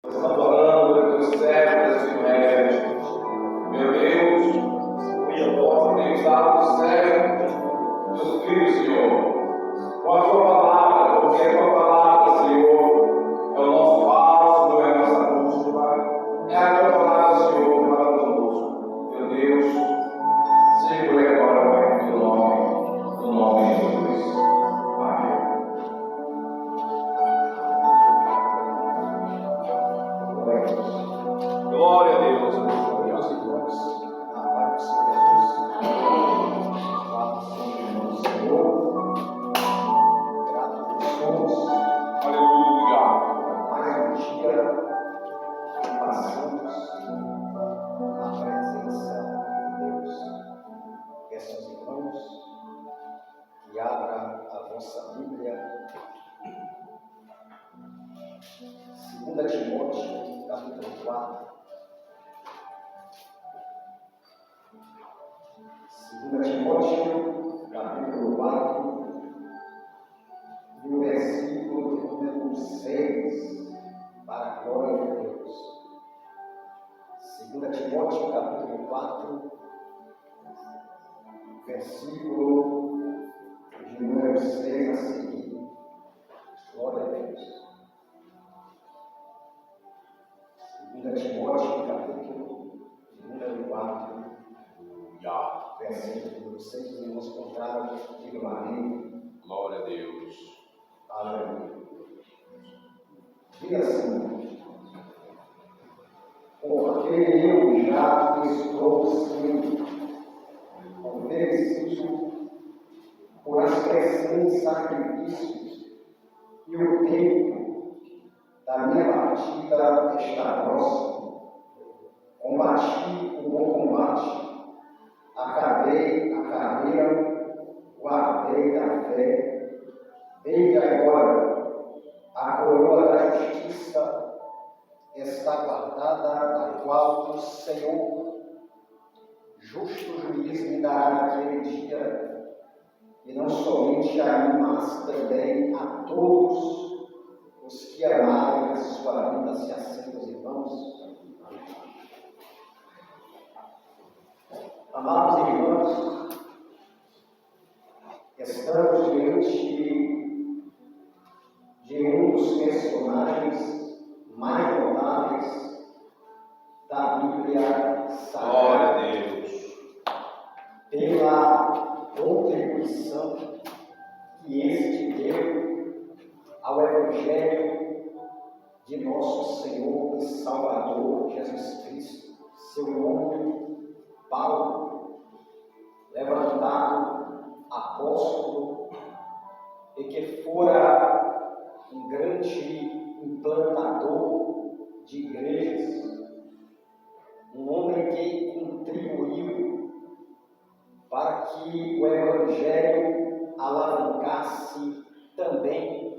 Está falando dos céus e do resto. Meu Deus, eu tenho estado no céu dos filhos, Senhor. Com a tua palavra, porque a tua palavra, Senhor, é o nosso bálsamo, é a nossa bússola. É a tua palavra, Senhor, para conosco. Meu Deus, sempre e agora, Pai, no nome de Jesus. Amém. Glória a Deus. Meus irmãos, na paz do Senhor Jesus, fala Senhor do Senhor, grato somos, Aleluia. mais um dia que passamos na presença de Deus. Peço aos irmãos que abra a vossa Bíblia, 2 Timóteo, capítulo 4. 2 Timóteo, capítulo 4, e o versículo de número 6, para a glória de Deus. 2 Timóteo, capítulo 4, versículo de número 6 a seguir. Glória a Deus. 2 Timóteo, capítulo de número 4, versículo número 6, os irmãos contrários, digam amém. Glória a Deus. Aleluia. Diga assim: porque eu já estou sendo oferecido por aspersões sacrifícios, e o tempo da minha partida está próximo. Combati o bom combate, acabei a carreira, guardei a fé. Desde agora, a coroa da justiça está guardada, a qual o Senhor, justo juiz, me dará naquele dia, e não somente a mim, mas também a todos os que amarem a sua vida. Se assim, meus irmãos. Amados irmãos, estamos diante de um dos personagens mais notáveis da Bíblia Sagrada. Glória a Deus. Pela contribuição que este deu ao Evangelho de nosso Senhor e Salvador Jesus Cristo. Seu nome, Paulo, levantado apóstolo, e que fora um grande implantador de igrejas, um homem que contribuiu para que o Evangelho alavancasse também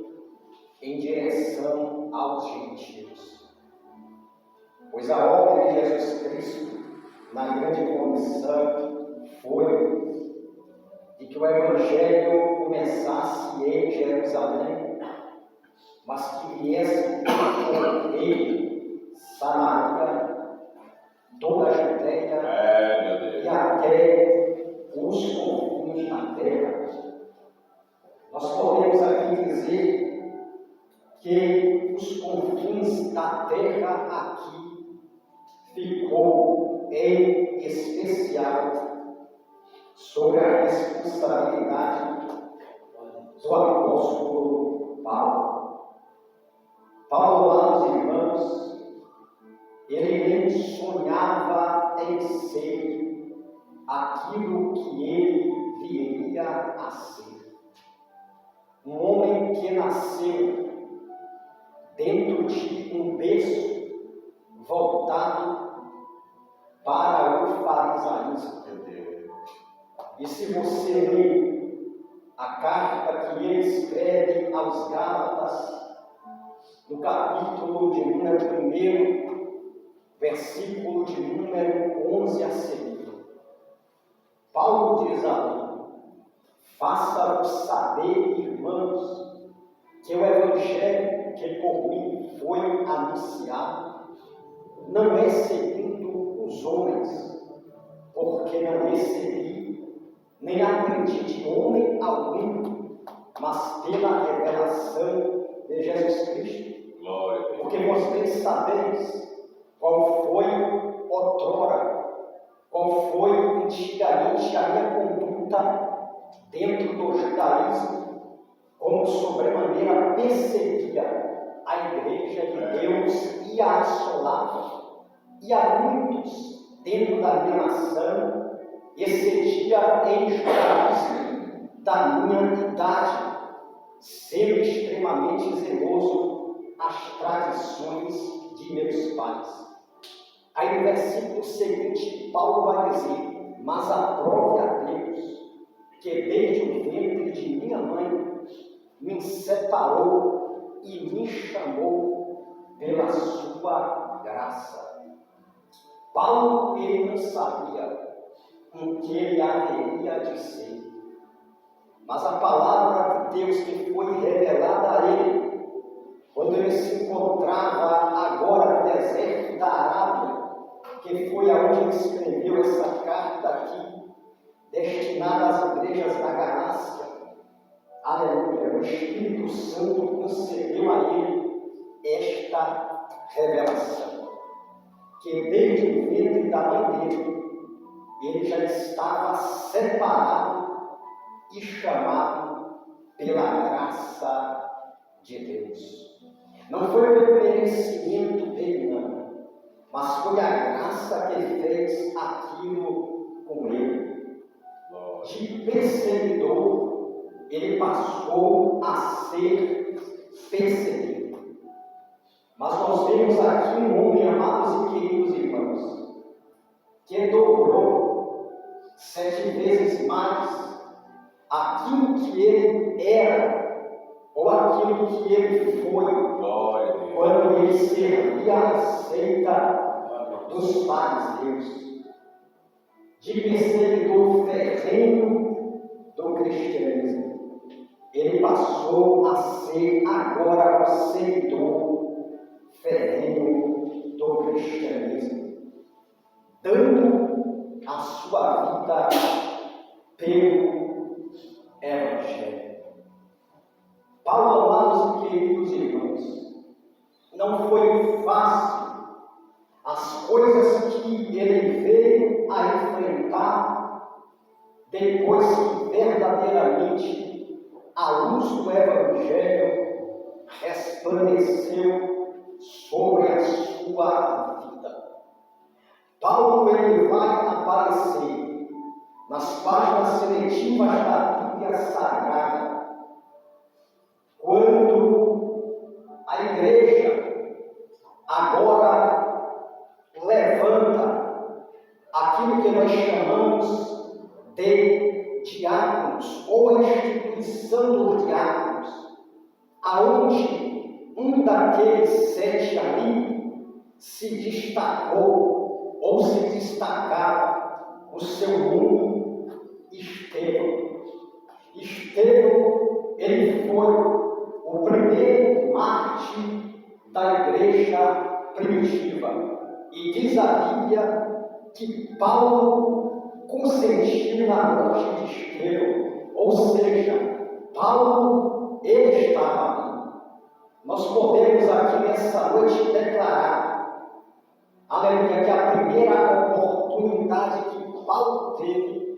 em direção aos gentios. Pois a obra de Jesus Cristo na grande comissão foi de que o Evangelho começasse em Jerusalém, mas que viesse por ele, Samaria, toda a Judéia e até os confins da terra. Nós podemos aqui dizer que os confins da terra aqui ficou em especial sobre a responsabilidade do apóstolo Paulo. Paulo, amados irmãos, ele nem sonhava em ser aquilo que ele viria a ser. Um homem que nasceu dentro de um berço voltado para o farisaísmo. E se você ler a carta que ele escreve aos Gálatas, no capítulo de número 1, versículo de número 11 a seguir, Paulo diz ali: faça-vos saber, irmãos, que o Evangelho que por mim foi anunciado não é segundo os homens, porque não recebi, nem aprendi de homem algum, mas pela revelação de Jesus Cristo. Glória a Deus. Porque vocês sabeis qual foi outrora, qual foi antigamente a minha conduta dentro do judaísmo, como sobremaneira perseguia a igreja de Deus e a assolava. E a muitos dentro da minha nação excedia em judaísmo da minha idade, sendo extremamente zeloso às tradições de meus pais. Aí no versículo seguinte, Paulo vai dizer: mas aprove a Deus, que desde o ventre de minha mãe me separou e me chamou pela sua graça. Paulo, ele não sabia o que ele haveria de ser, mas a palavra de Deus que foi revelada a ele, quando ele se encontrava agora no deserto da Arábia, que foi aonde ele escreveu essa carta aqui, destinada às igrejas da Galácia. Aleluia! O Espírito Santo concedeu a ele esta revelação, que desde o ventre da mãe dele, ele já estava separado e chamado pela graça de Deus. Não foi pelo merecimento dele, não, mas foi a graça que fez aquilo com ele. De perseguidor, ele passou a ser perseguido. Mas nós vemos aqui um homem, amados e queridos irmãos, que dobrou 7 vezes mais aquilo que ele era, ou aquilo que ele foi, quando ele servia a seita dos fariseus. De perseguidor ferrenho do cristianismo, ele passou a ser agora o seguidor ferrenho do cristianismo, dando a sua vida pelo Evangelho. Paulo, amados e queridos irmãos, não foi fácil as coisas que ele veio a enfrentar depois que verdadeiramente a luz do Evangelho resplandeceu sobre a sua vida. Paulo, ele vai aparecer nas páginas seletivas da Bíblia Sagrada quando a igreja agora levanta aquilo que nós chamamos de diáconos, ou a instituição dos diáconos, aonde um daqueles 7 ali se destacou, ou se destacava, o seu nome, Estevão. Estevão, ele foi o primeiro mártir da igreja primitiva. E diz a Bíblia que Paulo consentiu na morte de Estevão, ou seja, Paulo, ele estava ali. Nós podemos aqui nessa noite declarar, aleluia, que a primeira oportunidade que Paulo teve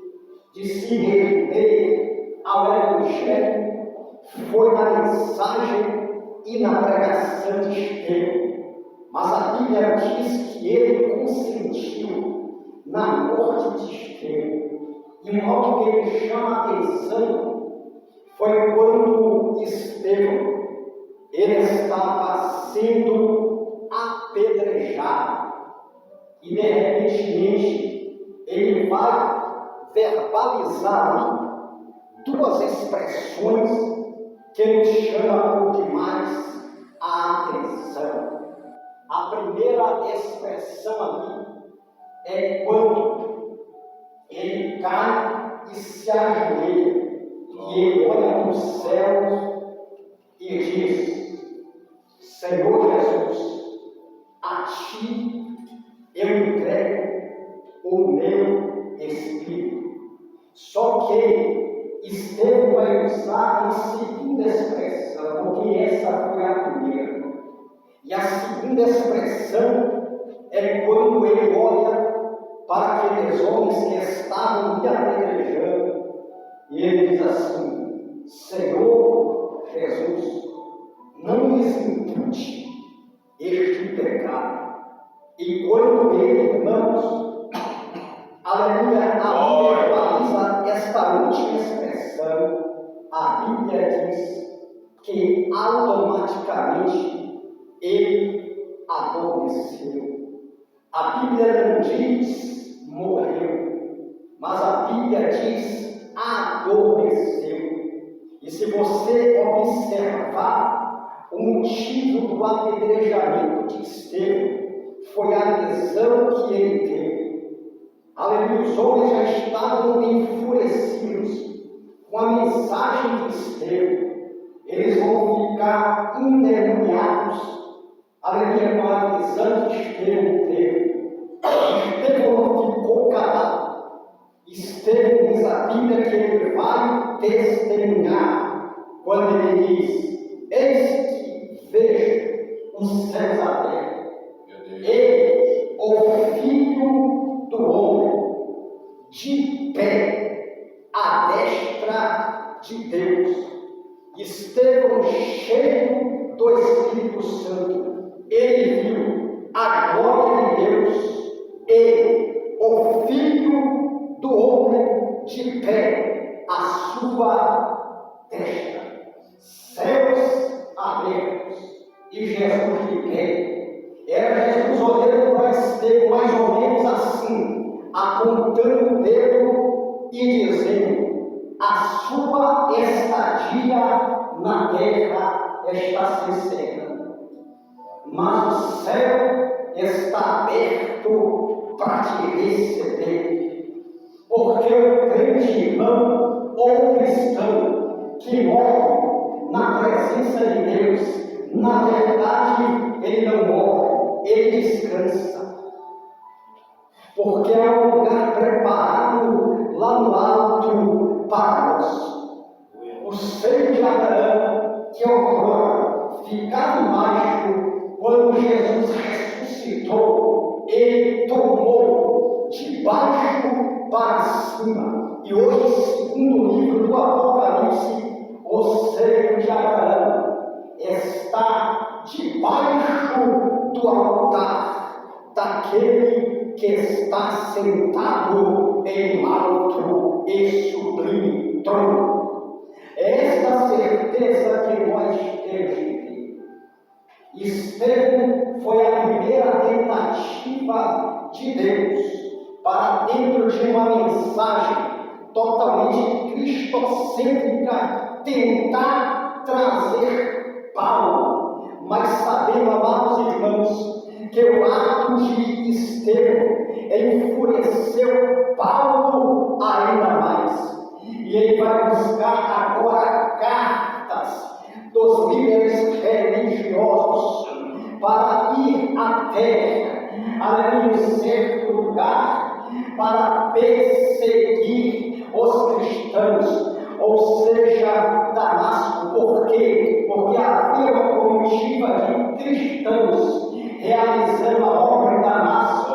de se render ao Evangelho foi na mensagem e na pregação de Estevão. Mas a Bíblia diz que ele consentiu na morte de Estevão. E algo que ele chama a atenção foi quando Estevão ele estava sendo apedrejado. E de repente ele vai verbalizar ali 2 expressões que nos chamam demais a atenção. A primeira expressão ali é quando ele cai e se ajoelha, e ele olha para os céus e diz: Senhor Jesus, a Ti eu entrego o meu espírito. Só que Estevão vai usar a segunda expressão, porque essa foi a primeira. E a segunda expressão é quando ele olha para aqueles homens que estavam lhe apedrejando, e ele diz assim: Senhor Jesus, não lhes impute este pecado. E quando ele, irmãos, aleluia, verbaliza esta última expressão, a Bíblia diz que automaticamente ele adormeceu. A Bíblia não diz morreu, mas a Bíblia diz adormeceu. E se você observar o motivo do apedrejamento de Estevão, foi a visão que ele teve. Aleluia, os homens já estavam enfurecidos com a mensagem de Estevão. Eles vão ficar endemoniados, aleluia, com a visão que Estevão teve. Estevão não ficou calado. Estevão diz a Bíblia que ele vai testemunhar quando ele diz: eis que vejo os céus abertos. Ele, o Filho do Homem, de pé, à destra de Deus. Estevão, cheio do Espírito Santo, ele viu a glória de Deus e o Filho do Homem de pé, à sua destra. Céus abertos e Jesus de pé. Era Jesus olhando para Estevão mais ou menos assim, apontando o dedo e dizendo: a sua estadia na terra está se encerrando, mas o céu está aberto para te receber. Porque o crente, irmão ou cristão que morre na presença de Deus, na verdade ele não morre, ele descansa. Porque é um lugar preparado lá no alto para nós. O seio de Abraão, que outrora ficava embaixo, quando Jesus ressuscitou, ele tomou de baixo para cima. E hoje, segundo o livro do Apocalipse, o seio de Abraão está debaixo do altar daquele que está sentado em alto e sublime trono. É esta certeza que nós temos de ter. Estevão foi a primeira tentativa de Deus para, dentro de uma mensagem totalmente cristocêntrica, tentar trazer Paulo. Mas sabemos, amados irmãos, que o ato de Estevão enfureceu Paulo ainda mais. E ele vai buscar agora cartas dos líderes religiosos para ir até um certo lugar para perseguir os cristãos, ou seja, Damasco. Por quê? Porque havia uma comitiva de cristãos realizando a obra em Damasco.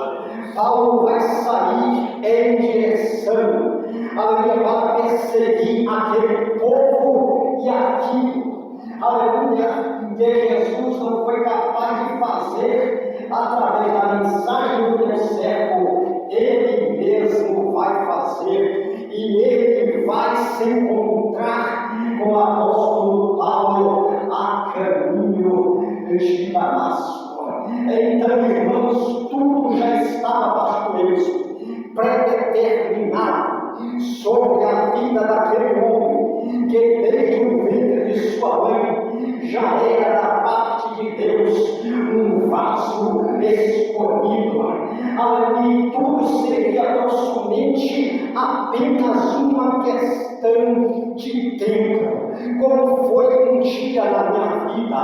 Paulo vai sair em direção, aleluia, para perseguir aquele povo e aquilo, aleluia, que Jesus não foi capaz de fazer através da mensagem do teu servo. Ele mesmo vai fazer, e ele vai se encontrar com o apóstolo Paulo a caminho de Damasco. Então, irmãos, tudo já estava, pastor Wilson, predeterminado sobre a vida daquele homem, que desde o ventre de sua mãe já era da parte de Deus um vaso escolhido. Ali tudo seria tão somente apenas uma questão de tempo. Como foi um dia na minha vida,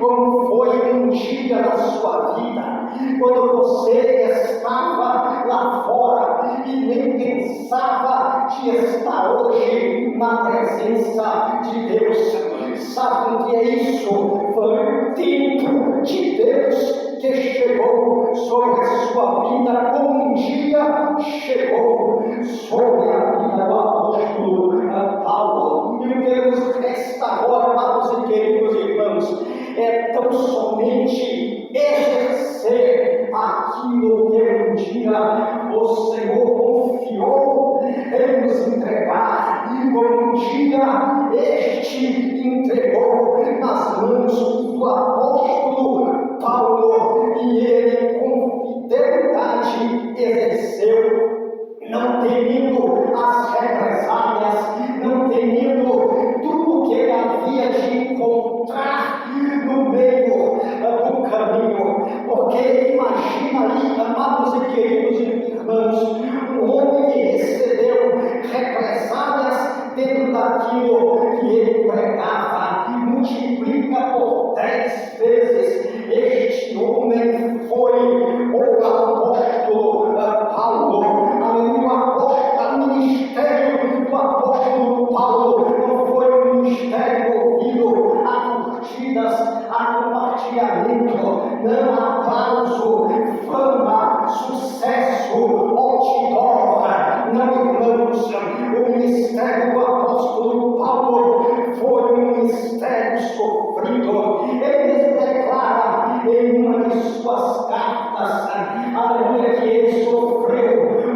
como foi um dia na sua vida, quando você estava lá fora e nem pensava de estar hoje na presença de Deus. Sabe o que é isso? Foi o tempo de Deus que chegou sobre a sua vida, como um dia chegou sobre a vida do apóstolo Paulo. E o que nos resta agora, amados e queridos irmãos, é tão somente exercer aquilo que um dia o Senhor confiou em nos entregar, como um dia este entregou nas mãos do apóstolo Paulo, e ele com fidelidade exerceu, não temendo as represálias, não temendo tudo que ele havia de encontrar no meio do caminho, porque imagina aí, amados e queridos irmãos, um homem que recebeu represálias dentro daquilo que ele pregava, multiplica por 10 vezes. Este homem foi o apóstolo Paulo. O ministério do apóstolo Paulo não foi um ministério ouvido a curtidas, a compartilhamento, não aplauso, fama, sucesso, outdoor. Não, irmãos, o ministério do apóstolo Paulo foi um ministério sofrido. Ele mesmo declara em uma de suas cartas, aleluia, que ele sofreu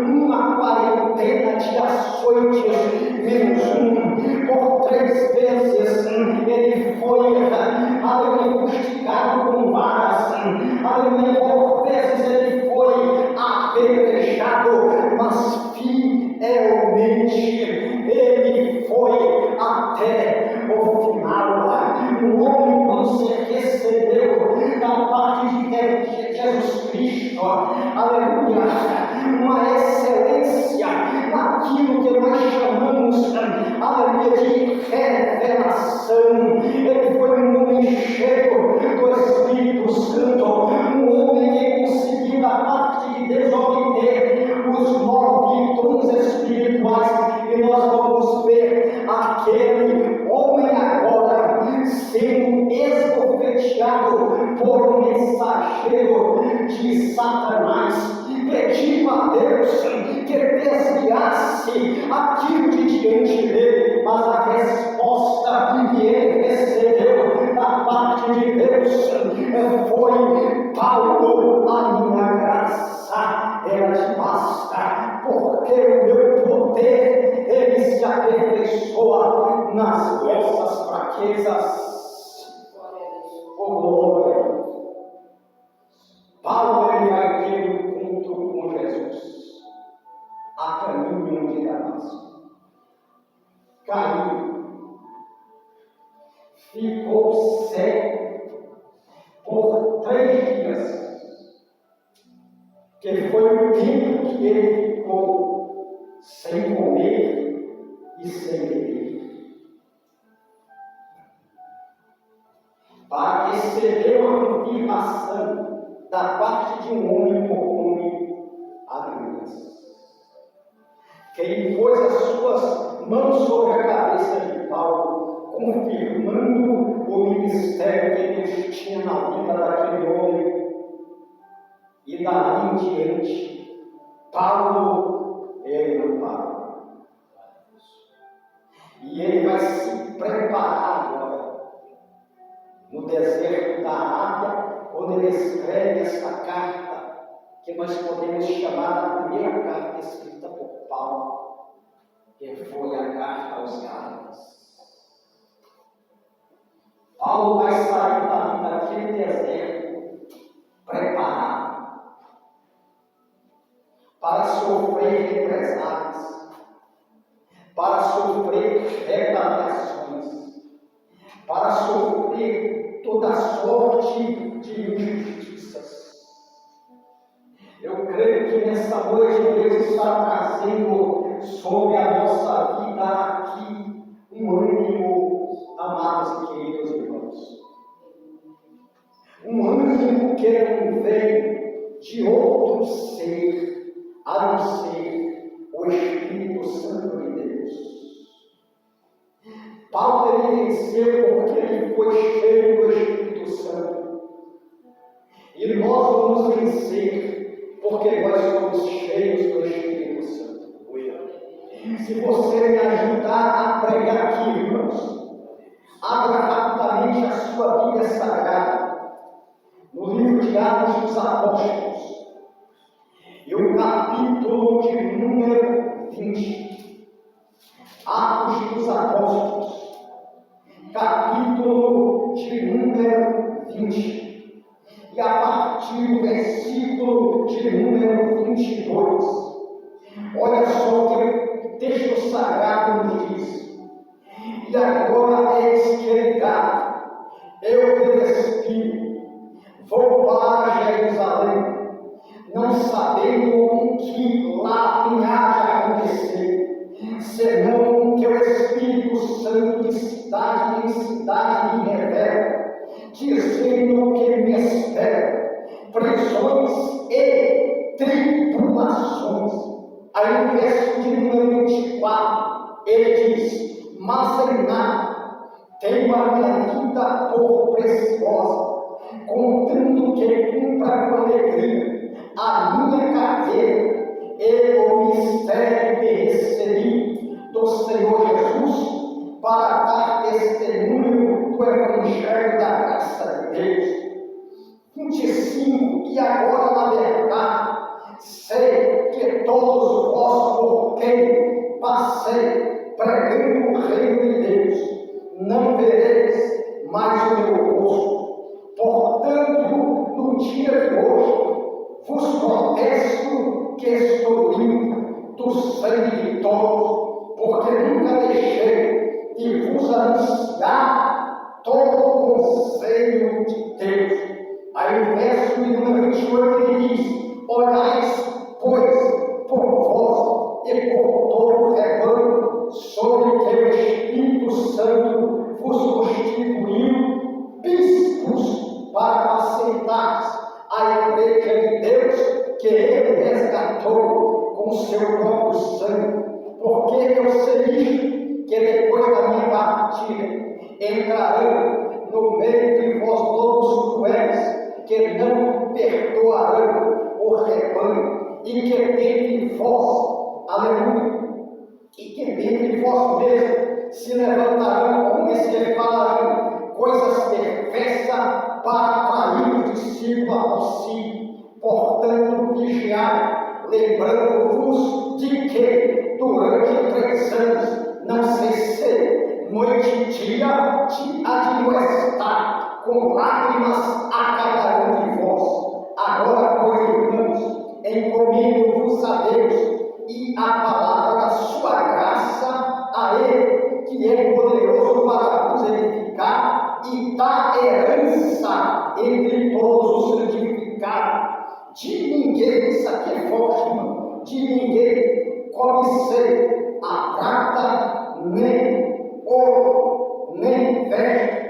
uma quarentena de açoites, menos um, por 3 vezes ele foi, aleluia, fustigado com varas, aleluia, por vezes ele foi apedrejado, mas fielmente ele foi até o final. O homem não se recebeu da parte de Jesus Cristo, aleluia, uma excelência naquilo que nós chamamos, aleluia, de revelação. Ele foi um homem cheio do Espírito Santo, um homem que conseguiu da parte de Deus obter os 9 dons espirituais, e nós vamos ver aquele homem agora sendo esbofeteado por um mensageiro de Satanás, pedindo a Deus que desviasse aquilo de diante dele, mas a resposta que ele recebeu da parte de Deus foi: Paulo, a minha graça ela te basta, porque o meu poder ele se aperfeiçoa nas vossas fraquezas. Oh glória! Paulo ele vai ter um encontro com Jesus a caminho de Damasco. Caiu, ficou cego por 3 dias, que foi o tempo que ele ficou sem comer e sem beber, para receber uma confirmação da parte de um homem por nome Ananias. Quem pôs as suas mãos sobre a cabeça de Paulo, confirmando o ministério que Deus tinha na vida daquele homem. E dali em diante, Paulo, ele não parou. E ele vai se preparar agora, no deserto da Arábia, quando ele escreve esta carta, que nós podemos chamar a primeira carta escrita por Paulo, que foi a carta aos Gálatas. Paulo vai sair daquele deserto preparado para sofrer represálias, para sofrer retaliações, para sofrer toda sorte de injustiças. Eu creio que nesta noite Deus está trazendo sobre a nossa vida aqui um ânimo, amados e queridos irmãos. Um ânimo que não vem de outro ser, a não ser o Espírito Santo de Deus. Paulo ele venceu porque ele foi cheio do Espírito Santo. E nós vamos vencer porque nós somos cheios do Espírito Santo. Se você me ajudar a pregar aqui, irmãos, abra rapidamente a sua Bíblia Sagrada, no livro de Atos dos Apóstolos, e o capítulo de número 20. Atos dos Apóstolos, capítulo de número 20. E a partir do versículo de número 22, olha só o que o texto sagrado nos diz. E agora eis que ligado, eu pelo Espírito, vou para Jerusalém, não sabendo o que lá me há de acontecer, senão que o Espírito Santo de cidade em cidade me revela, dizendo que me espera prisões e tribulações. Aí no verso de número 24, ele diz: mas em nada tenho a minha vida por preciosa, contando que cumpra com alegria a minha carreira e o mistério que recebi do Senhor Jesus, para dar testemunho do Evangelho da graça de Deus. 25. E agora, na verdade, sei que todos vós, por quem passei pregando o reino de Deus, não vereis mais o meu rosto. Portanto, no dia de hoje, vos protesto que estou limpo do sangue de todos, porque nunca deixei de vos anunciar todo o conselho de Deus. Aí o verso de número 28 ele diz: olhais, pois, por vós e por todo o rebanho, sobre que o Espírito Santo vos constituiu bispos para apacentar a igreja de Deus que ele resgatou com seu próprio sangue. Porque eu sei isto, que depois da minha partida entrarão no meio de vós lobos cruéis, que não perdoarão o rebanho, e que dentre vós, aleluia, e que dentre vós mesmos se levantarão homens que falarão coisas perversas para atrair os discípulos a si. Portanto, vigiai, lembrando-vos de que durante 3 anos não cessei, noite e dia, de admoestar com lágrimas a cada um de vós. Agora, pois, irmãos, encomendo-vos a Deus e a palavra da sua graça a Ele, que é poderoso para vos edificar e dar herança entre todos os santificados. De ninguém, isso aqui é forte, irmão, de ninguém cobicei a prata, nem ouro, nem veste.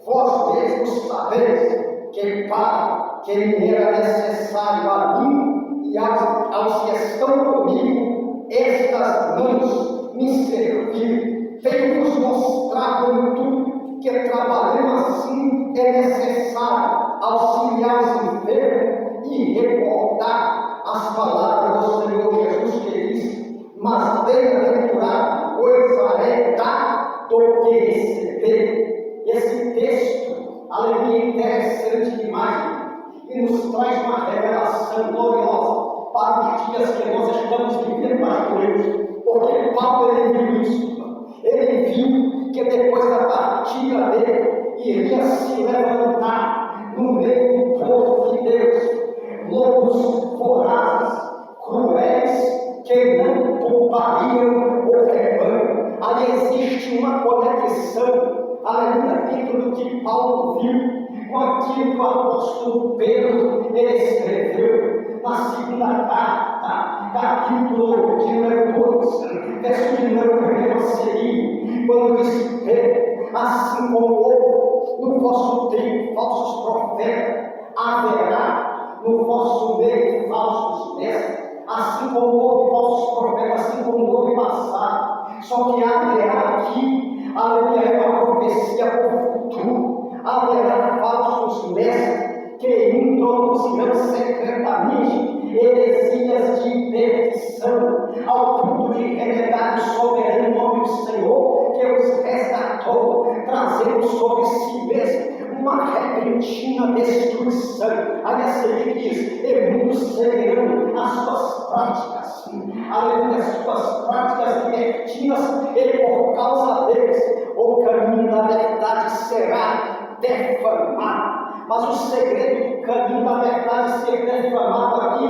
Vós mesmos sabeis que para que me era necessário a mim e aos que estão comigo, estas mãos me serviram. Tenho-vos mostrado em tudo que trabalhando assim é necessário auxiliar os enfermos e recordar as palavras do Senhor Jesus que diz: mas bem-aventurado coisa é dar do que receber. Esse texto, aleluia, interessante demais, e nos traz uma revelação gloriosa para os dias que nós estamos vivendo, pastores, porque Paulo ele viu isso. Ele viu que depois da partida dele iria se levantar no meio do povo de Deus lobos vorazes, cruéis, que não poupariam o rebanho. Ali existe uma conexão, aleluia, dentro do que Paulo viu com aquilo que o apóstolo Pedro ele escreveu na segunda carta, capítulo de número 2, verso de número 1 a seguir, quando diz Pedro, assim como houve no vosso tempo falsos profetas, haverá no vosso meio falsos mestres, assim como houve falsos profetas, assim como houve passado, só que haverá aqui, aleluia, uma profecia para o futuro, haverá falsos mestres que introduzirão secretamente heresias de perdição, ao ponto de renegar o soberano nome do Senhor, que os resgatou, trazendo sobre si mesmo uma repentina destruição. Aí a seguir diz: e muitos seguirão as suas práticas, além das suas práticas libertinas, e por causa deles o caminho da verdade será defamado. Mas o segredo do caminho da verdade ser defamado aqui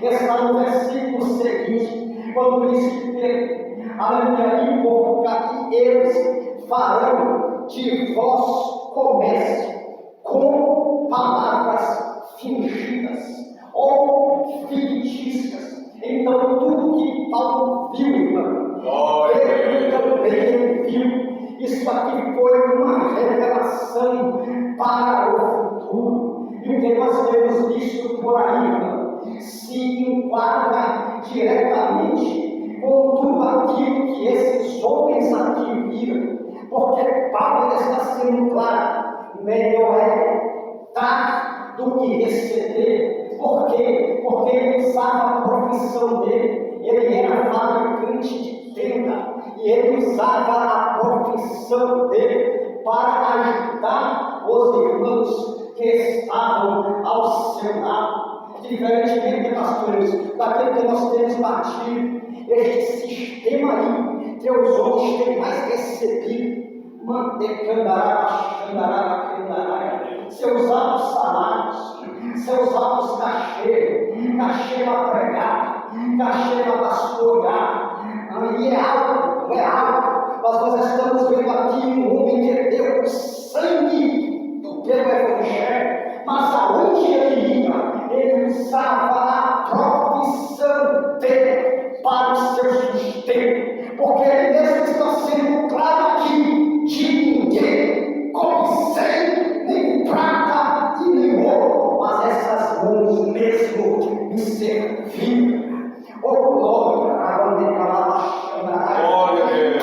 está no versículo seguinte, quando diz que, aleluia, porque eles farão de vós comércio com palavras fingidas ou fictícias. Então, tudo que Paulo viu, irmão, ele também viu. Isso aqui foi uma revelação para o futuro. E o que nós temos visto por aí, irmão, se enquadra diretamente com tudo aquilo que esses homens aqui viram. Porque Paulo está sendo claro: melhor é dar do que receber. Por quê? Porque ele usava a profissão dele. Ele era fabricante de tenda e ele usava a profissão dele para ajudar os irmãos que estavam ao seu lado. Diferentemente, pastores, daquilo que nós temos batido, este sistema aí que os homens têm mais recebido, seus altos salários, seus altos cachê para pregar, cachê para pastorear, e é algo, não é algo, mas nós estamos vendo aqui um homem que deu o sangue pelo Evangelho, mas aonde ele ia, ele usava a profissão dele para o seu sustento, porque ele mesmo está sendo claro aqui: de ninguém cobicei nem prata e nem ouro, mas essas mãos mesmo me serviram. Oh glória,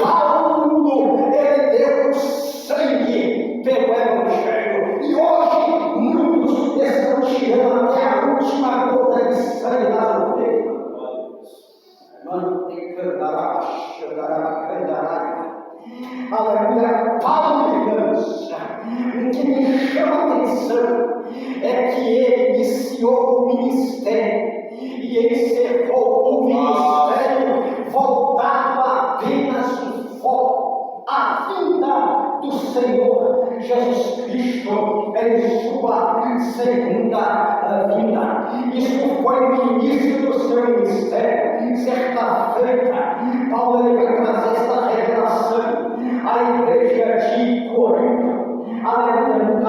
Paulo, ele deu o sangue pelo Evangelho, e hoje muitos estão tirando até a última gota de sangue das ovelhas. Aleluia. Paulo, irmãos, o que me chama a atenção é que ele iniciou o ministério e encerrou o ministério voltado apenas no foco, a vinda do Senhor Jesus Cristo em sua segunda vinda. Isso foi no início do seu ministério. Certa feita, Paulo vai trazer esta revelação à igreja de Corinto, aleluia, no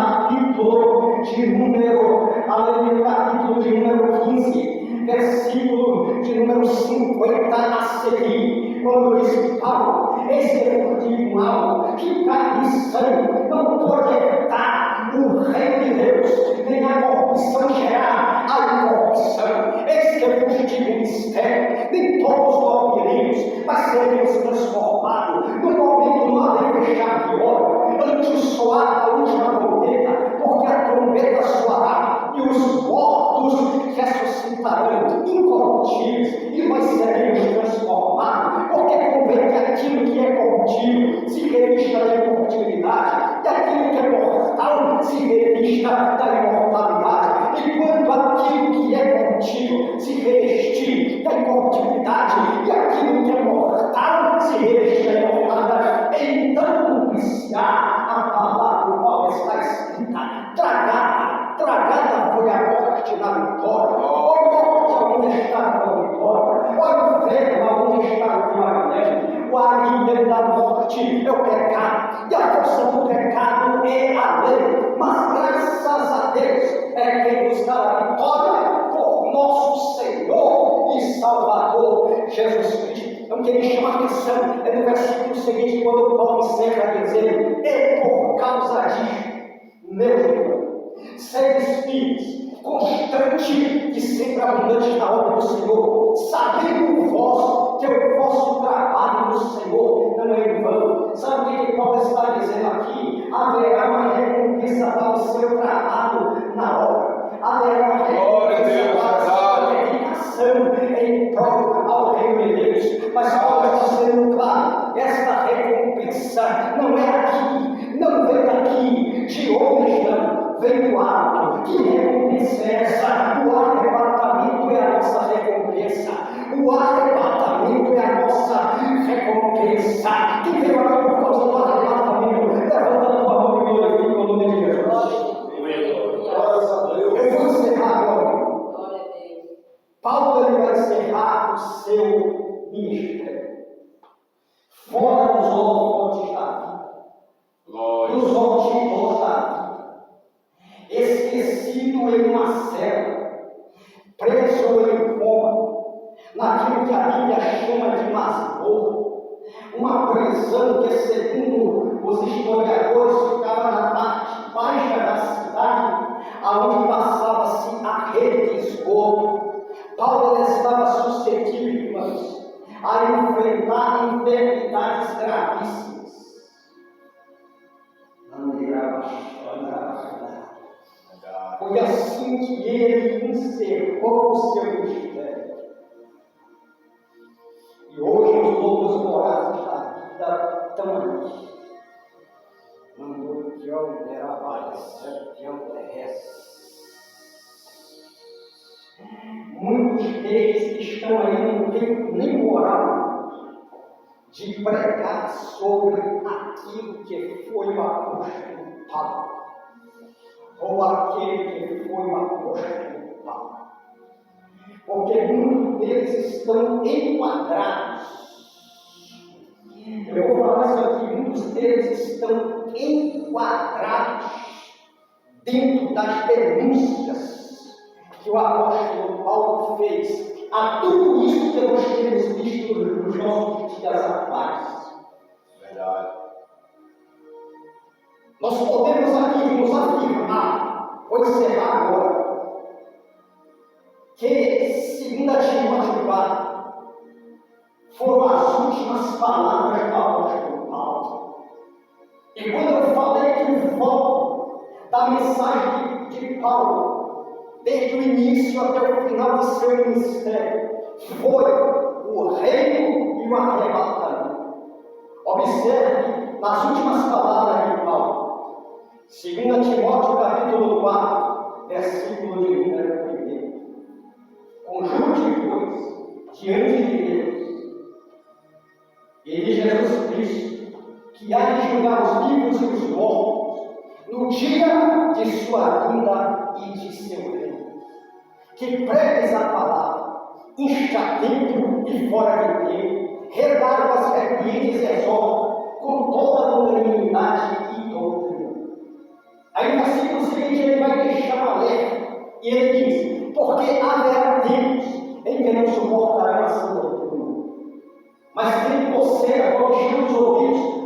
capítulo de número 15, versículo de número 50 a seguir, quando diz Paulo: eis que eu digo algo que carne e sangue não pode evitar o reino de Deus, nem a corrupção gerar a incorrupção. Eis que eu vos digo mistério: nem todos dormiremos, mas seremos transformados no momento do abrir e fechar de olhos, antes o soar da última trombeta, porque a trombeta soará e os mortos ressuscitarão incorruptíveis, e nós seremos transformados, porque convém que aquilo que é corruptível se revista da incorruptibilidade, e aquilo que é mortal se revista da imortalidade, e quando aquilo que é corruptível se revestir da incorruptibilidade, e aquilo que é mortal se revestir da imortalidade, então propiciar a palavra qual está escrita: tragada foi a morte na vitória. Ó morte, onde está a tua vitória? Ó inferno, onde está o teu aguilhão? O aguilhão da morte é o pecado, e a força do pecado é a lei. Mas graças a Deus é quem nos dá a vitória por nosso Senhor e Salvador o que me chama a atenção é no versículo seguinte, quando Paulo encerra dizendo: é por causa disso, meu irmão, sede firmes, constante e sempre abundante na obra do Senhor, sabendo vós que o vosso trabalho no Senhor não é em vão. Sabe o que Paulo está dizendo aqui? Haverá uma recompensa para o seu trabalho na obra. Haverá uma recompensa para a sua dedicação em prol ao reino de Deus. Mas Paulo está sendo claro: esta recompensa não é aqui, não vem daqui, de homens não, vem do alto. Que recompensa é essa? O arrebatamento é a nossa recompensa. O arrebatamento é a nossa recompensa. Quem veio aqui por causa do arrebatamento, levanta a tua mão e glorifica o nome de Jesus. Eu vou encerrar agora. Paulo ele vai encerrar o seu ministério fora dos holofotes da vida, dos altivos da vida, esquecido em uma cela, preso em coma, naquilo que a Bíblia chama de masmorra, uma prisão que, segundo os historiadores, ficava na parte baixa da cidade, aonde passava-se a rede de esgoto. Paulo estava suscetível, irmãos, a enfrentar enfermidades gravíssimas. Foi assim que ele encerrou o seu ministério. E hoje os lobos vorazes da vida estão aqui. Muitos deles estão aí não têm nem moral de pregar sobre aquilo que foi o apóstolo Paulo, ou aquele que foi o apóstolo Paulo, porque muitos deles estão enquadrados. Eu vou falar isso aqui: muitos deles estão enquadrados dentro das denúncias que o apóstolo Paulo fez a tudo isso que nós temos visto nos nossos dias atuais. Verdade. Nós podemos aqui nos afirmar, vou encerrar agora, que, segundo Timóteo 4, foram as últimas palavras do apóstolo Paulo. E quando eu falei que o foco da mensagem de Paulo, desde o início até o final do seu ministério, foi o reino e o arrebatamento. Observe nas últimas palavras de Paulo, 2 Timóteo capítulo 4, versículo de número 1. Conjunte, pois, diante de Deus e de Jesus Cristo, que há de julgar os vivos e os mortos, no dia de sua vinda e de seu reino. Que pregues a palavra, insta dentro e fora de tempo, redarga as repreende e exorta com toda a unanimidade e doutrina. Aí no versículo seguinte ele vai deixar um alerta, e ele diz: porque haverá tempos em que não suportarão a sua doutrina, mas quem você agora os ouvidos,